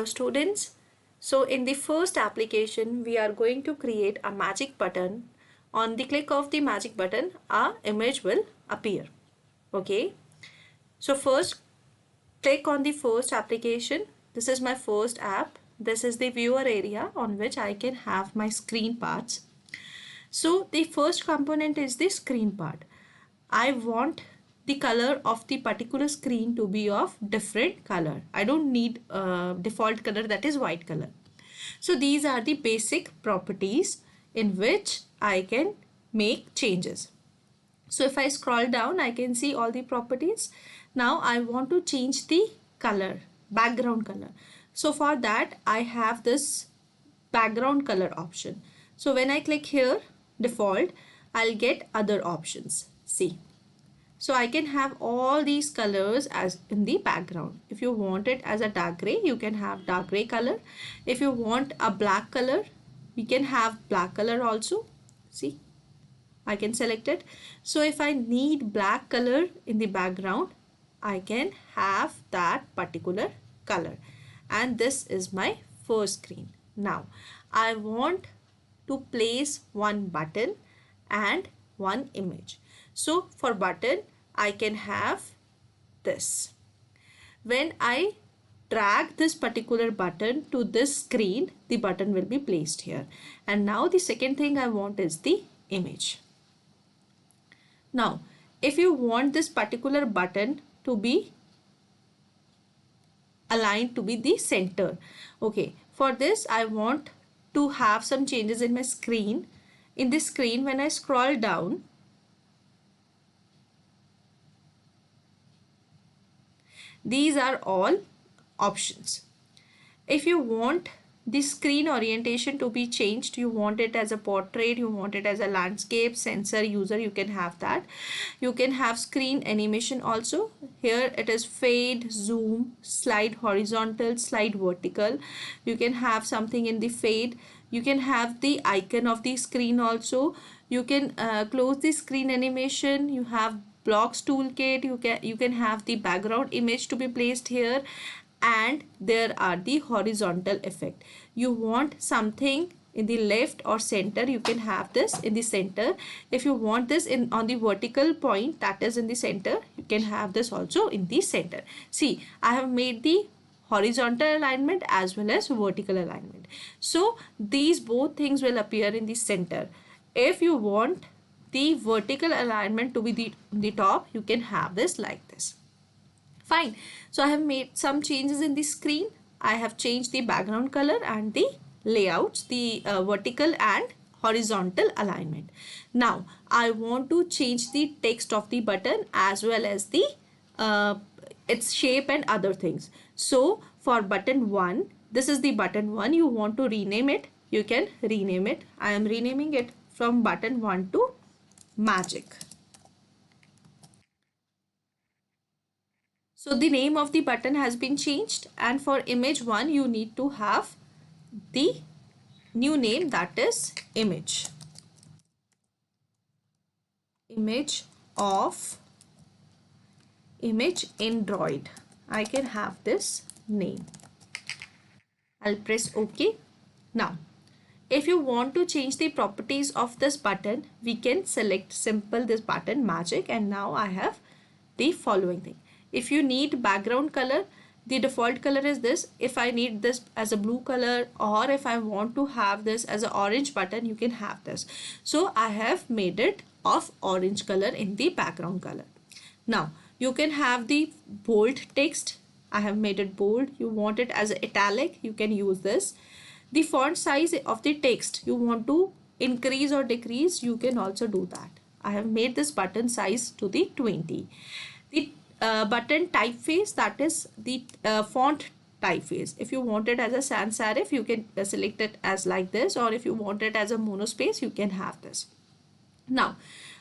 Hello students. So in the first application we are going to create a magic button. On the click of the magic button a image will appear. Okay. So first click on the first application. This is my first app. This is the viewer area on which I can have my screen parts. So the first component is the screen part. I want the color of the particular screen to be of different color. I don't need default color, that is white color. So these are the basic properties in which I can make changes. So if I scroll down, I can see all the properties. Now I want to change the color, background color. So for that I have this background color option. So when I click here, default, I'll get other options. See. So I can have all these colors as in the background. If you want it as a dark gray, you can have dark gray color. If you want a black color, we can have black color also. See, I can select it. So if I need black color in the background, I can have that particular color. And this is my first screen. Now, I want to place one button and one image. So for button, I can have this. When I drag this particular button to this screen, the button will be placed here. And now the second thing I want is the image. Now, if you want this particular button to be aligned to be the center. Okay, for this I want to have some changes in my screen. In this screen, when I scroll down, these are all options. If you want the screen orientation to be changed, you want it as a portrait, you want it as a landscape, sensor, user, you can have that. You can have screen animation also. Here it is fade, zoom, slide horizontal, slide vertical. You can have something in the fade. You can have the icon of the screen also. You can close the screen animation. You have blocks toolkit. You can have the background image to be placed here, and there are the horizontal effect. You want something in the left or center, you can have this in the center. If you want this in on the vertical point, that is in the center, you can have this also in the center. See, I have made the horizontal alignment as well as vertical alignment. So these both things will appear in the center. If you want the vertical alignment to be the top, you can have this like this. Fine. So I have made some changes in the screen. I have changed the background color and the layouts, the vertical and horizontal alignment. Now I want to change the text of the button as well as the its shape and other things. So for button 1, this is the button 1. You want to rename it, you can rename it. I am renaming it from button 1 to magic. So the name of the button has been changed, and for image 1 you need to have the new name, that is image. Image of image Android. I can have this name. I'll press OK. Now, if you want to change the properties of this button, we can select simple this button magic, and now I have the following thing. If you need background color, the default color is this. If I need this as a blue color, or if I want to have this as an orange button, you can have this. So I have made it of orange color in the background color. Now you can have the bold text. I have made it bold. You want it as italic, you can use this. The font size of the text, you want to increase or decrease, you can also do that. I have made this button size to the 20. The button typeface, that is the font typeface. If you want it as a sans serif, you can select it as like this, or if you want it as a monospace, you can have this. Now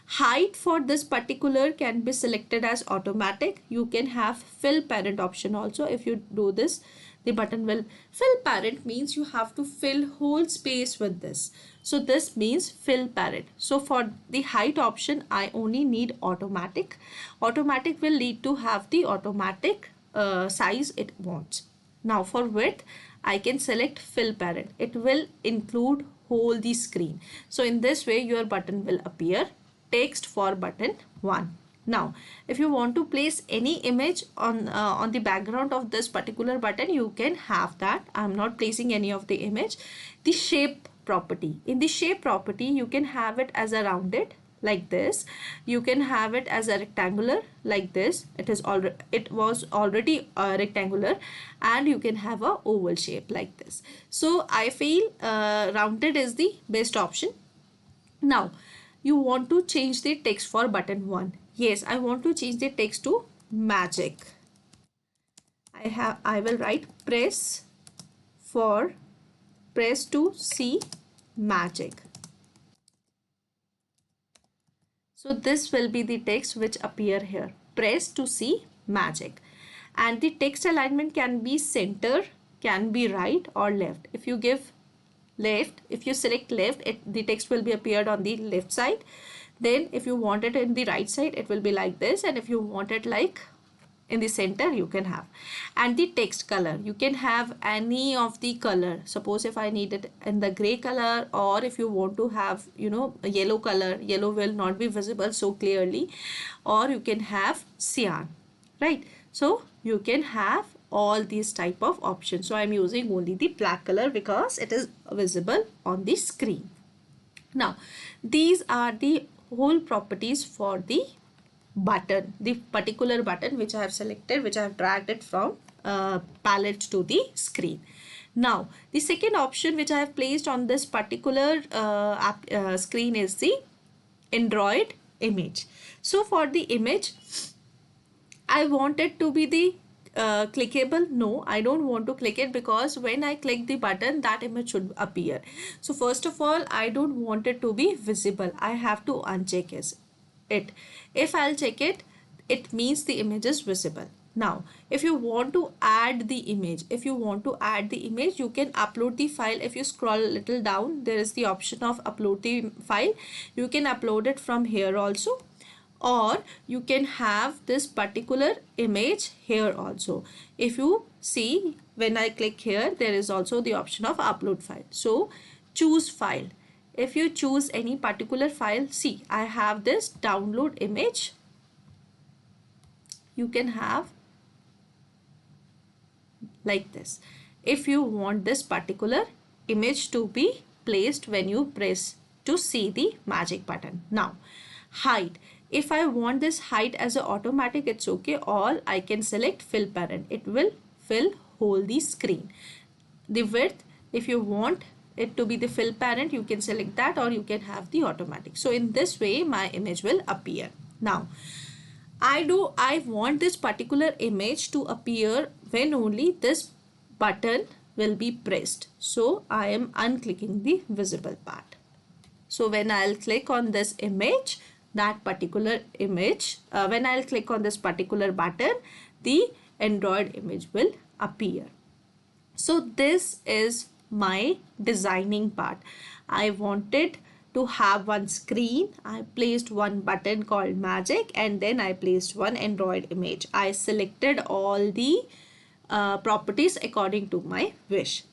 height for this particular can be selected as automatic. You can have fill parent option also. If you do this, the button will fill parent, means you have to fill whole space with this. So this means fill parent. So for the height option, I only need automatic. Automatic will lead to have the automatic size it wants. Now for width, I can select fill parent. It will include whole the screen. So in this way your button will appear. Text for button 1. Now if you want to place any image on the background of this particular button, you can have that. I'm not placing any of the image. The shape property. In the shape property you can have it as a rounded like this. You can have it as a rectangular like this. It was already rectangular, and you can have a oval shape like this. So I feel rounded is the best option. Now you want to change the text for button 1. Yes, I want to change the text to magic. I will write press to see magic. So this will be the text which appear here. Press to see magic. And the text alignment can be center, can be right or left. If you give left, if you select left, the text will be appeared on the left side. Then if you want it in the right side, it will be like this. And if you want it like in the center, you can have. And the text color, you can have any of the color. Suppose if I need it in the gray color, or if you want to have, you know, a yellow color, yellow will not be visible so clearly, or you can have cyan, right? So you can have all these type of options. So I'm using only the black color because it is visible on the screen. Now these are the whole properties for the button, the particular button which I have selected, which I have dragged it from palette to the screen. Now the second option which I have placed on this particular screen is the Android image. So for the image, I want it to be the clickable. No, I don't want to click it, because when I click the button, that image should appear. So first of all, I don't want it to be visible. I have to uncheck it. If I'll check it, it means the image is visible. Now if you want to add the image, you can upload the file. If you scroll a little down, there is the option of upload the file. You can upload it from here also, or you can have this particular image here also. If you see, when I click here, there is also the option of upload file. So choose file. If you choose any particular file, see, I have this download image. You can have like this. If you want this particular image to be placed when you press to see the magic button. Now height. If I want this height as a automatic, it's okay. All I can select fill parent. It will fill whole the screen. The width, if you want it to be the fill parent, you can select that, or you can have the automatic. So in this way my image will appear. Now I want this particular image to appear when only this button will be pressed. So I am unclicking the visible part. So when I'll click on this image, that particular image, when I'll click on this particular button, the Android image will appear. So this is my designing part. I wanted to have one screen. I placed one button called magic, and then I placed one Android image. I selected all the properties according to my wish.